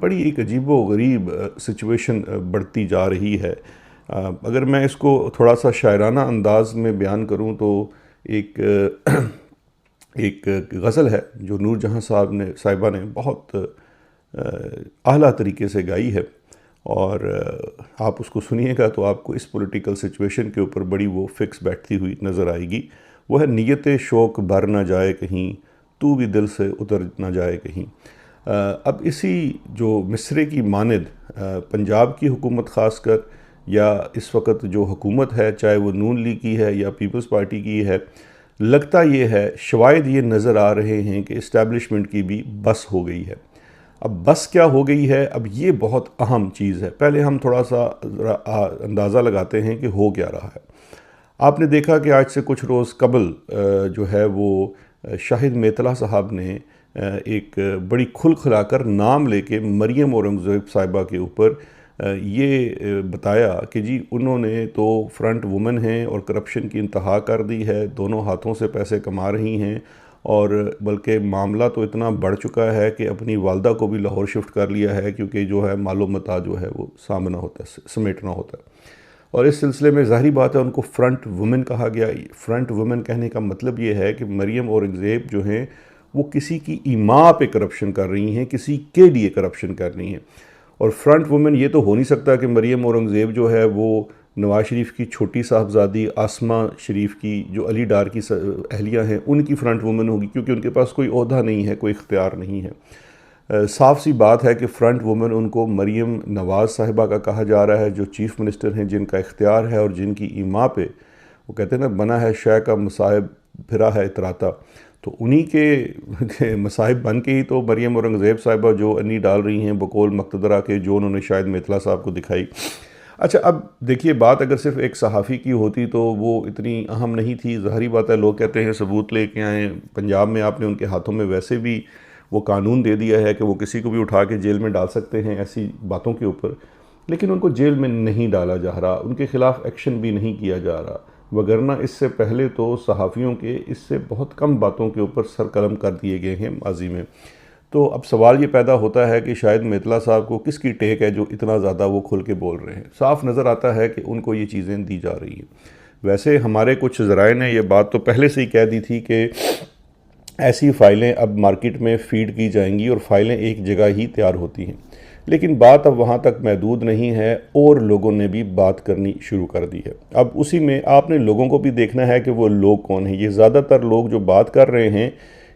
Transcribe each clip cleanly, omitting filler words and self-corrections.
बड़ी एक अजीबो-गरीब सिचुएशन बढ़ती जा रही है। अगर मैं इसको थोड़ा सा शायराना अंदाज में बयान करूं तो एक एक गज़ल है जो नूरजहां साहिबा ने बहुत आला तरीके से गाई है। और आप उसको सुनिएगा तो आपको इस पॉलिटिकल सिचुएशन के ऊपर बड़ी वो फिक्स बैठती हुई नज़र आएगी। वो है नियत शौक़ भर ना जाए कहीं, तू भी दिल से उतर ना जाए कहीं। अब इसी जो मिसरे की मानद पंजाब की हुकूमत ख़ासकर, या इस वक्त जो हुकूमत है चाहे वो नून लीग की है या पीपल्स पार्टी की है, लगता ये है शवायद ये नज़र आ रहे हैं कि इस्टेब्लिशमेंट की भी बस हो गई है। अब बस क्या हो गई है, अब ये बहुत अहम चीज़ है। पहले हम थोड़ा सा अंदाज़ा लगाते हैं कि हो क्या रहा है। आपने देखा कि आज से कुछ रोज़ कबल जो है वो शाहिद मेतला साहब ने एक बड़ी खुल खिलाकर नाम लेके मरियम औरंगज़ेब साहिबा के ऊपर ये बताया कि जी उन्होंने तो फ्रंट वुमेन हैं और करप्शन की इंतहा कर दी है, दोनों हाथों से पैसे कमा रही हैं, और बल्कि मामला तो इतना बढ़ चुका है कि अपनी वालदा को भी लाहौर शिफ्ट कर लिया है, क्योंकि जो है मालो मता जो है वो सामना होता है, समेटना होता है। और इस सिलसिले में ज़ाहिर बात है उनको फ्रंट वुमेन कहा गया। फ्रंट वुमेन कहने का मतलब ये है कि मरियम औरंगज़ेब जो हैं वो किसी की ईमा पे करप्शन कर रही हैं, किसी के लिए करप्शन कर रही हैं। और फ्रंट वुमेन ये तो हो नहीं सकता कि मरियम औरंगज़ेब जो है वो नवाज शरीफ की छोटी साहबजादी आसमा शरीफ की जो अली डार की अहलिया हैं उनकी फ़्रंट वुमेन होगी, क्योंकि उनके पास कोई ओहदा नहीं है, कोई इख्तियार नहीं है। साफ सी बात है कि फ़्रंट वुमेन उनको मरियम नवाज़ साहिबा का कहा जा रहा है, जो चीफ़ मिनिस्टर हैं, जिनका इख्तियार है और जिनकी ईमा पे वो कहते हैं ना बना है शय का मसाहिब फिरा है इतराता। तो उन्हीं के मसाहिब बन के ही तो मरियम औरंगज़ेब साहिबा जो अन्नी डाल रही हैं बकौल मक़तदरा के, जो उन्होंने शायद मेतला साहब को दिखाई। अच्छा, अब देखिए बात अगर सिर्फ एक सहाफ़ी की होती तो वो इतनी अहम नहीं थी। ज़ाहिर बात है लोग कहते हैं सबूत लेके आएँ। पंजाब में आपने उनके हाथों में वैसे भी वो कानून दे दिया है कि वो किसी को भी उठा के जेल में डाल सकते हैं ऐसी बातों के ऊपर, लेकिन उनको जेल में नहीं डाला जा रहा, उनके ख़िलाफ़ एक्शन भी नहीं किया जा रहा। वगरना इससे पहले तो सहाफ़ियों के इससे बहुत कम बातों के ऊपर सर कलम कर दिए गए हैं माजी में। तो अब सवाल ये पैदा होता है कि शायद मेतला साहब को किसकी टेक है जो इतना ज़्यादा वो खुल के बोल रहे हैं। साफ नज़र आता है कि उनको ये चीज़ें दी जा रही हैं। वैसे हमारे कुछ ज़राए ने ये बात तो पहले से ही कह दी थी कि ऐसी फ़ाइलें अब मार्केट में फ़ीड की जाएंगी और फ़ाइलें एक जगह ही तैयार होती हैं, लेकिन बात अब वहाँ तक महदूद नहीं है और लोगों ने भी बात करनी शुरू कर दी है। अब उसी में आपने लोगों को भी देखना है कि वो लोग कौन हैं। ये ज़्यादातर लोग जो बात कर रहे हैं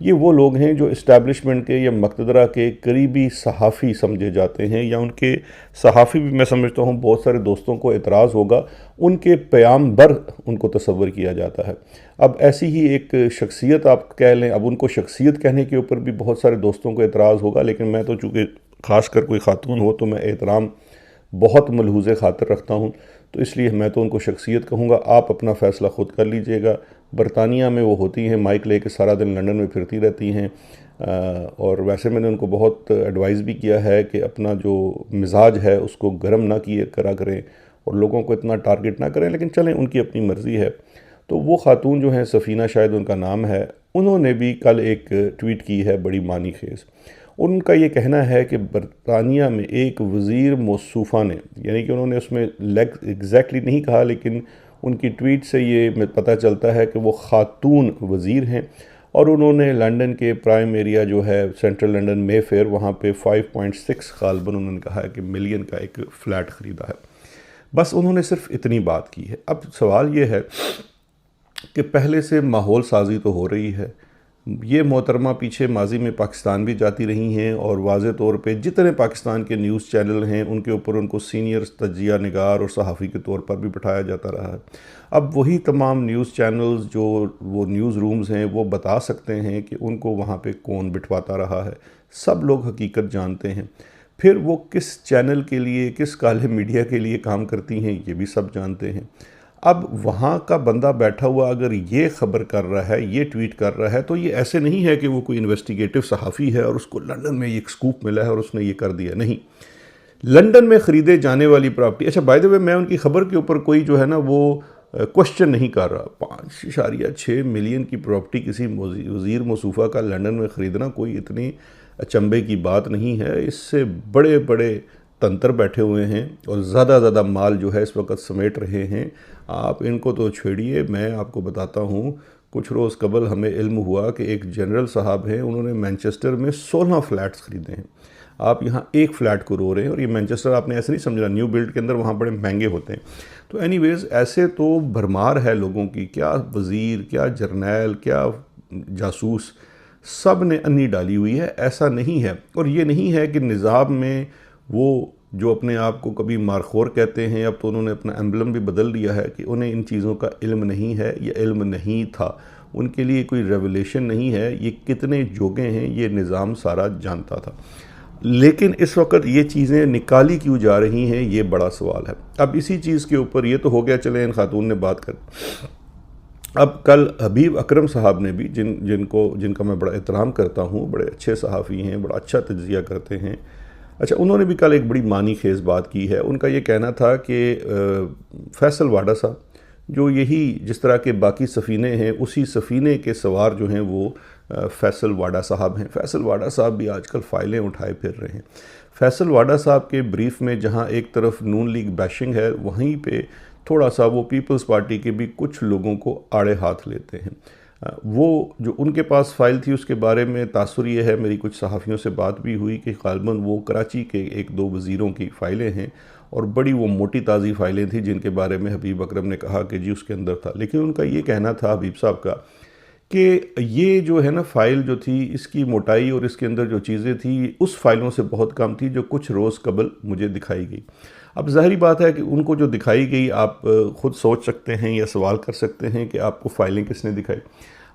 ये वो लोग हैं जो इस्टेब्लिशमेंट के या मक़तदरा के करीबी सहाफ़ी समझे जाते हैं, या उनके सहाफ़ी भी मैं समझता हूँ बहुत सारे दोस्तों को एतराज़ होगा, उनके क़याम बर उनको तस्वर किया जाता है। अब ऐसी ही एक शख्सियत आप कह लें, अब उनको शख्सियत कहने के ऊपर भी बहुत सारे दोस्तों को एतराज़ होगा, लेकिन मैं तो चूँकि ख़ासकर कोई ख़ातून हो तो मैं एहतराम बहुत मलहूज़े ख़ातिर रखता हूँ, तो इसलिए मैं तो उनको शख्सियत कहूँगा। आप अपना फ़ैसला ख़ुद कर लीजिएगा। बरतानिया में वो होती हैं माइक लेके सारा दिन लंदन में फिरती रहती हैं, और वैसे मैंने उनको बहुत एडवाइस भी किया है कि अपना जो मिजाज है उसको गर्म ना किए करा करें और लोगों को इतना टारगेट ना करें, लेकिन चलें उनकी अपनी मर्ज़ी है। तो वो ख़ातून जो हैं सफ़ीना शायद उनका नाम है, उन्होंने भी कल एक ट्वीट की है बड़ी मानी खेज़। उनका ये कहना है कि बरतानिया में एक वज़ीर मौसूफ़ा ने, यानी कि उन्होंने उसमें एग्जैक्टली नहीं कहा, लेकिन उनकी ट्वीट से ये पता चलता है कि वो ख़ातून वज़ीर हैं, और उन्होंने लंदन के प्राइम एरिया जो है सेंट्रल लंदन में फेयर, वहाँ पे 5.6 गालबन उन्होंने कहा है कि मिलियन का एक फ़्लैट ख़रीदा है। बस उन्होंने सिर्फ इतनी बात की है। अब सवाल ये है कि पहले से माहौल साजी तो हो रही है। ये मोहतरमा पीछे माजी में पाकिस्तान भी जाती रही हैं, और वाज़े तौर पे जितने पाकिस्तान के न्यूज़ चैनल हैं उनके ऊपर उनको सीनियर तजिया निगार और सहाफ़ी के तौर पर भी बिठाया जाता रहा है। अब वही तमाम न्यूज़ चैनल्स जो वो न्यूज़ रूम्स हैं वो बता सकते हैं कि उनको वहाँ पे कौन बिठवाता रहा है। सब लोग हकीकत जानते हैं। फिर वो किस चैनल के लिए, किस काले मीडिया के लिए काम करती हैं ये भी सब जानते हैं। अब वहाँ का बंदा बैठा हुआ अगर ये ख़बर कर रहा है, ये ट्वीट कर रहा है, तो ये ऐसे नहीं है कि वो कोई इन्वेस्टिगेटिव सहाफ़ी है और उसको लंदन में ये स्कूप मिला है और उसने ये कर दिया। नहीं, लंदन में ख़रीदे जाने वाली प्रॉपर्टी, अच्छा बाय द वे मैं उनकी ख़बर के ऊपर कोई जो है ना वो क्वेश्चन नहीं कर रहा। 5.6 मिलियन की प्रॉपर्टी किसी वज़ीर मौसूफ़ा का लंदन में ख़रीदना कोई इतनी अचंभे की बात नहीं है। इससे बड़े बड़े तंत्र बैठे हुए हैं और ज़्यादा माल जो है इस वक्त समेट रहे हैं। आप इनको तो छेड़िए, मैं आपको बताता हूँ, कुछ रोज़ कबल हमें इल्म हुआ कि एक जनरल साहब हैं, उन्होंने मैनचेस्टर में 16 फ्लैट्स ख़रीदे हैं। आप यहाँ एक फ़्लैट को रो रहे हैं, और ये मैनचेस्टर आपने ऐसे नहीं समझना न्यू बिल्ड के अंदर वहाँ बड़े महंगे होते हैं। तो एनीवेज़ ऐसे तो भरमार है लोगों की, क्या वज़ीर, क्या जर्नैल, क्या जासूस, सब ने अन्नी डाली हुई है। ऐसा नहीं है, और ये नहीं है कि निज़ाम में वो जो अपने आप को कभी मारखोर कहते हैं, अब तो उन्होंने अपना एम्बलम भी बदल दिया है कि उन्हें इन चीज़ों का इल्म नहीं है, या इल्म नहीं था, उनके लिए कोई रेवलेशन नहीं है। ये कितने जोगे हैं ये निज़ाम सारा जानता था। लेकिन इस वक्त ये चीज़ें निकाली क्यों जा रही हैं, ये बड़ा सवाल है। अब इसी चीज़ के ऊपर ये तो हो गया, चले इन खातून ने बात कर। अब कल हबीब अकरम साहब ने भी, जिनका मैं बड़ा एहतराम करता हूँ, बड़े अच्छे सहाफ़ी हैं, बड़ा अच्छा तज्ज़िया करते हैं, अच्छा, उन्होंने भी कल एक बड़ी मानी खेज़ बात की है। उनका ये कहना था कि फैसल वाडा साहब जो यही जिस तरह के बाकी सफ़ीने हैं, उसी सफ़ीने के सवार जो हैं वो फैसल वाडा साहब हैं। फैसल वाडा साहब भी आजकल फ़ाइलें उठाए फिर रहे हैं। फैसल वाडा साहब के ब्रीफ में जहाँ एक तरफ नून लीग बैशिंग है, वहीं पे थोड़ा सा वो पीपल्स पार्टी के भी कुछ लोगों को आड़े हाथ लेते हैं। वो जो उनके पास फ़ाइल थी उसके बारे में तासुर ये है, मेरी कुछ सहाफ़ियों से बात भी हुई कि ग़ालिबन वो कराची के एक दो वज़ीरों की फ़ाइलें हैं, और बड़ी वो मोटी ताज़ी फ़ाइलें थी जिनके बारे में हबीब अकरम ने कहा कि जी उसके अंदर था। लेकिन उनका ये कहना था हबीब साहब का कि ये जो है ना फ़ाइल जो थी, इसकी मोटाई और इसके अंदर जो चीज़ें थी उस फ़ाइलों से बहुत कम थी जो कुछ रोज़ कबल मुझे दिखाई गई। अब ज़ाहिरी बात है कि उनको जो दिखाई गई, आप ख़ुद सोच सकते हैं या सवाल कर सकते हैं कि आपको फ़ाइलें किसने दिखाई।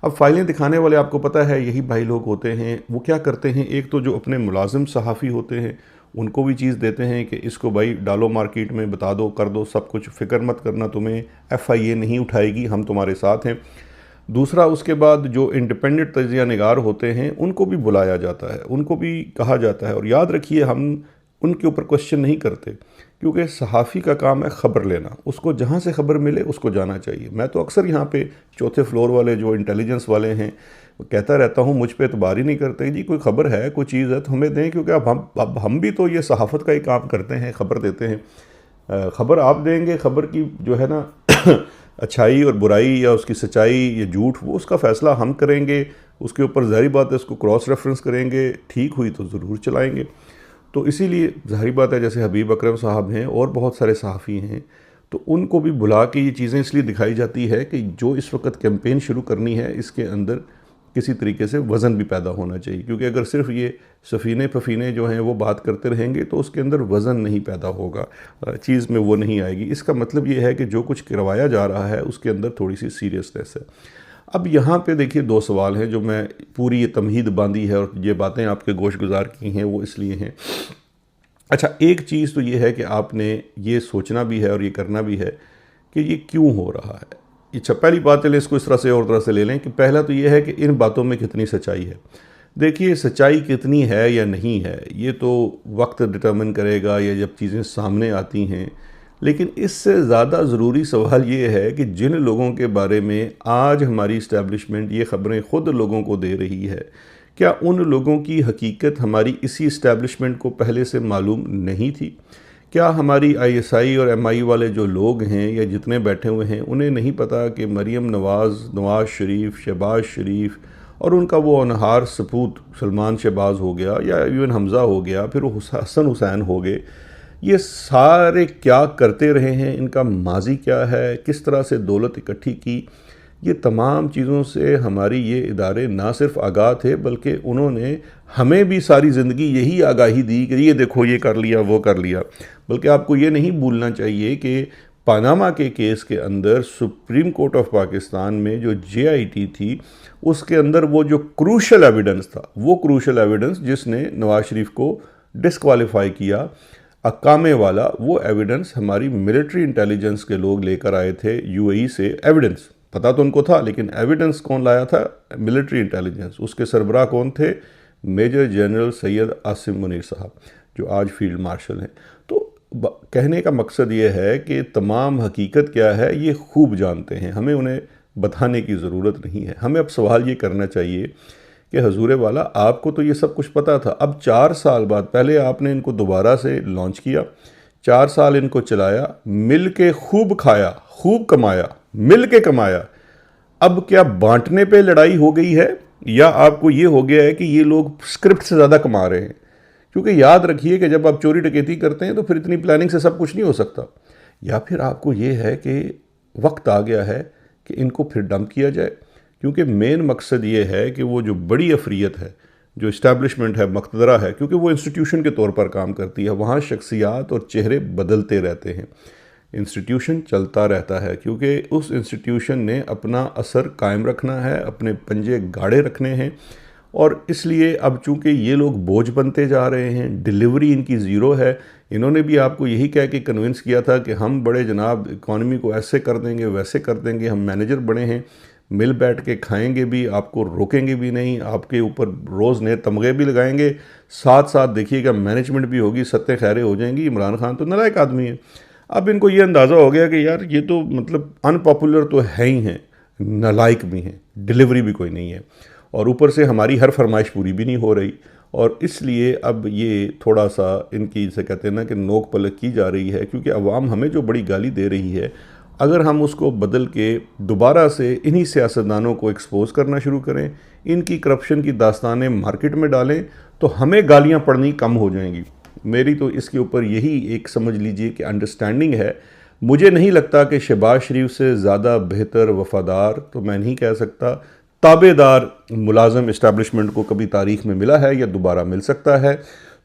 अब फ़ाइलें दिखाने वाले आपको पता है यही भाई लोग होते हैं। वो क्या करते हैं, एक तो जो अपने मुलाजिम सहाफ़ी होते हैं उनको भी चीज़ देते हैं कि इसको भाई डालो मार्केट में, बता दो, कर दो सब कुछ, फ़िक्र मत करना, तुम्हें FIA नहीं उठाएगी, हम तुम्हारे साथ हैं। दूसरा, उसके बाद जो इंडिपेंडेंट तजिया निगार होते हैं उनको भी बुलाया जाता है, उनको भी कहा जाता है। और याद रखिए, हम उनके ऊपर क्वेश्चन नहीं करते, क्योंकि सहाफ़ी का काम है ख़बर लेना, उसको जहाँ से ख़बर मिले उसको जाना चाहिए। मैं तो अक्सर यहाँ पे चौथे फ्लोर वाले जो इंटेलिजेंस वाले हैं कहता रहता हूँ, मुझ पे एतबार ही नहीं करते। जी कोई ख़बर है, कोई चीज़ है तो हमें दें, क्योंकि अब हम भी तो ये सहाफ़त का ही काम करते हैं, ख़बर देते हैं। ख़बर आप देंगे, ख़बर की जो है ना अच्छाई और बुराई या उसकी सच्चाई या झूठ, वो उसका फ़ैसला हम करेंगे। उसके ऊपर ज़ाहिर बात है उसको क्रॉस रेफरेंस करेंगे, ठीक हुई तो ज़रूर चलाएँगे। तो इसीलिए ज़ाहिर बात है, जैसे हबीब अकरम साहब हैं और बहुत सारे सहाफ़ी हैं, तो उनको भी बुला के ये चीज़ें इसलिए दिखाई जाती है कि जो इस वक्त कैंपेन शुरू करनी है, इसके अंदर किसी तरीके से वज़न भी पैदा होना चाहिए। क्योंकि अगर सिर्फ ये सफ़ीने फफ़ीने जो हैं वो बात करते रहेंगे तो उसके अंदर वज़न नहीं पैदा होगा, चीज़ में वो नहीं आएगी। इसका मतलब ये है कि जो कुछ करवाया जा रहा है उसके अंदर थोड़ी सी सीरियसनेस है। अब यहाँ पे देखिए दो सवाल हैं जो मैं पूरी ये तमहीद बांधी है और ये बातें आपके गोश गुजार की हैं, वो इसलिए हैं। अच्छा, एक चीज़ तो ये है कि आपने ये सोचना भी है और ये करना भी है कि ये क्यों हो रहा है। अच्छा, पहली बात चले इसको इस तरह से और तरह से ले लें कि पहला तो ये है कि इन बातों में कितनी सच्चाई है। देखिए, सच्चाई कितनी है या नहीं है ये तो वक्त डिटर्मिन करेगा या जब चीज़ें सामने आती हैं। लेकिन इससे ज़्यादा ज़रूरी सवाल ये है कि जिन लोगों के बारे में आज हमारी इस्टेब्लिशमेंट ये ख़बरें ख़ुद लोगों को दे रही है, क्या उन लोगों की हकीकत हमारी इसी इस्टेब्लिशमेंट को पहले से मालूम नहीं थी? क्या हमारी ISI और MI वाले जो लोग हैं या जितने बैठे हुए हैं उन्हें नहीं पता कि मरीम नवाज़, नवाज़ शरीफ, शहबाज शरीफ और उनका वो अनहार सपूत सलमान शहबाज हो गया या इवन हमज़ा हो गया, फिर वो हसन हुसैन हो गए, ये सारे क्या करते रहे हैं, इनका माजी क्या है, किस तरह से दौलत इकट्ठी की, ये तमाम चीज़ों से हमारी ये इदारे ना सिर्फ आगाह थे बल्कि उन्होंने हमें भी सारी ज़िंदगी यही आगाही दी कि ये देखो ये कर लिया वो कर लिया। बल्कि आपको ये नहीं भूलना चाहिए कि पनामा के केस के अंदर सुप्रीम कोर्ट ऑफ पाकिस्तान में जो JIT थी उसके अंदर वो जो क्रूशल एविडेंस था, वो क्रूशल एविडेंस जिसने नवाज शरीफ को डिस्क्वालीफाई किया, अकामे वाला, वो एविडेंस हमारी मिलिट्री इंटेलिजेंस के लोग लेकर आए थे UAE से। एविडेंस पता तो उनको था, लेकिन एविडेंस कौन लाया था? Military intelligence. उसके सरबराह कौन थे? मेजर जनरल सैयद आसिम मुनीर साहब, जो आज फील्ड मार्शल हैं। तो कहने का मकसद ये है कि तमाम हकीकत क्या है ये खूब जानते हैं, हमें उन्हें बताने की ज़रूरत नहीं है। हमें अब सवाल ये करना चाहिए कि हजूर वाला आपको तो ये सब कुछ पता था, अब 4 साल बाद पहले आपने इनको दोबारा से लॉन्च किया, 4 साल इनको चलाया, मिल के खूब खाया, खूब कमाया, मिल के कमाया। अब क्या बांटने पे लड़ाई हो गई है, या आपको ये हो गया है कि ये लोग स्क्रिप्ट से ज़्यादा कमा रहे हैं? क्योंकि याद रखिए कि जब आप चोरी डकैती करते हैं तो फिर इतनी प्लानिंग से सब कुछ नहीं हो सकता। या फिर आपको ये है कि वक्त आ गया है कि इनको फिर डंप किया जाए, क्योंकि मेन मकसद ये है कि वो जो बड़ी अफरियत है, जो इस्टेब्लिशमेंट है, मकतदरा है, क्योंकि वो इंस्टीट्यूशन के तौर पर काम करती है, वहाँ शख्सियात और चेहरे बदलते रहते हैं, इंस्टीट्यूशन चलता रहता है, क्योंकि उस इंस्टीट्यूशन ने अपना असर कायम रखना है, अपने पंजे गाढ़े रखने हैं। और इसलिए अब चूंकि ये लोग बोझ बनते जा रहे हैं, डिलीवरी इनकी ज़ीरो है। इन्होंने भी आपको यही कह के कन्विंस किया था कि हम बड़े जनाब इकॉनमी को ऐसे कर देंगे, वैसे कर देंगे, हम मैनेजर बड़े हैं, मिल बैठ के खाएंगे भी, आपको रोकेंगे भी नहीं, आपके ऊपर रोज़ नए तमगे भी लगाएंगे, साथ साथ देखिएगा मैनेजमेंट भी होगी, सत्ते खैरें हो जाएंगी। इमरान खान तो नालायक आदमी है। अब इनको ये अंदाज़ा हो गया कि यार ये तो मतलब अनपॉपुलर तो है ही हैं, नालायक भी हैं, डिलीवरी भी कोई नहीं है, और ऊपर से हमारी हर फरमाइश पूरी भी नहीं हो रही। और इसलिए अब ये थोड़ा सा इनकी से कहते हैं ना कि नोक पलक की जा रही है, क्योंकि अवाम हमें जो बड़ी गाली दे रही है, अगर हम उसको बदल के दोबारा से इन्हीं सियासतदानों को एक्सपोज करना शुरू करें, इनकी करप्शन की दास्तानें मार्केट में डालें, तो हमें गालियां पड़नी कम हो जाएंगी। मेरी तो इसके ऊपर यही एक समझ लीजिए कि अंडरस्टैंडिंग है। मुझे नहीं लगता कि शहबाज शरीफ से ज़्यादा बेहतर, वफादार तो मैं नहीं कह सकता, ताबेदार मुलाजम इस्टेब्लिशमेंट को कभी तारीख में मिला है या दोबारा मिल सकता है।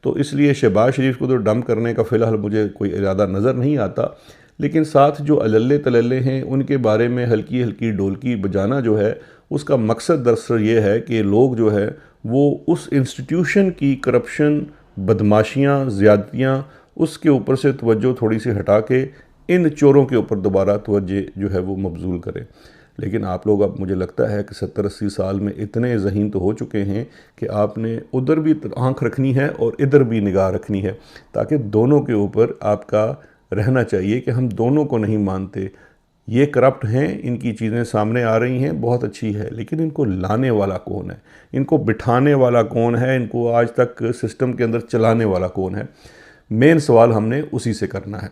तो इसलिए शहबाज शरीफ को तो डंप करने का फ़िलहाल मुझे कोई इरादा नज़र नहीं आता, लेकिन साथ जो अल्ले तलल्ले हैं उनके बारे में हल्की हल्की ढोलकी बजाना जो है, उसका मकसद दरअसल ये है कि लोग जो है वो उस इंस्टीट्यूशन की करप्शन, बदमाशियाँ, ज़्यादतियाँ, उसके ऊपर से तवज्जो थोड़ी सी हटा के इन चोरों के ऊपर दोबारा तवज्जो जो है वो मबजूल करें। लेकिन आप लोग, अब मुझे लगता है कि 70-80 साल में इतने ज़हीन तो हो चुके हैं कि आपने उधर भी आंख रखनी है और इधर भी निगाह रखनी है, ताकि दोनों के ऊपर आपका रहना चाहिए कि हम दोनों को नहीं मानते, ये करप्ट हैं, इनकी चीज़ें सामने आ रही हैं, बहुत अच्छी है, लेकिन इनको लाने वाला कौन है, इनको बिठाने वाला कौन है, इनको आज तक सिस्टम के अंदर चलाने वाला कौन है? मेन सवाल हमने उसी से करना है।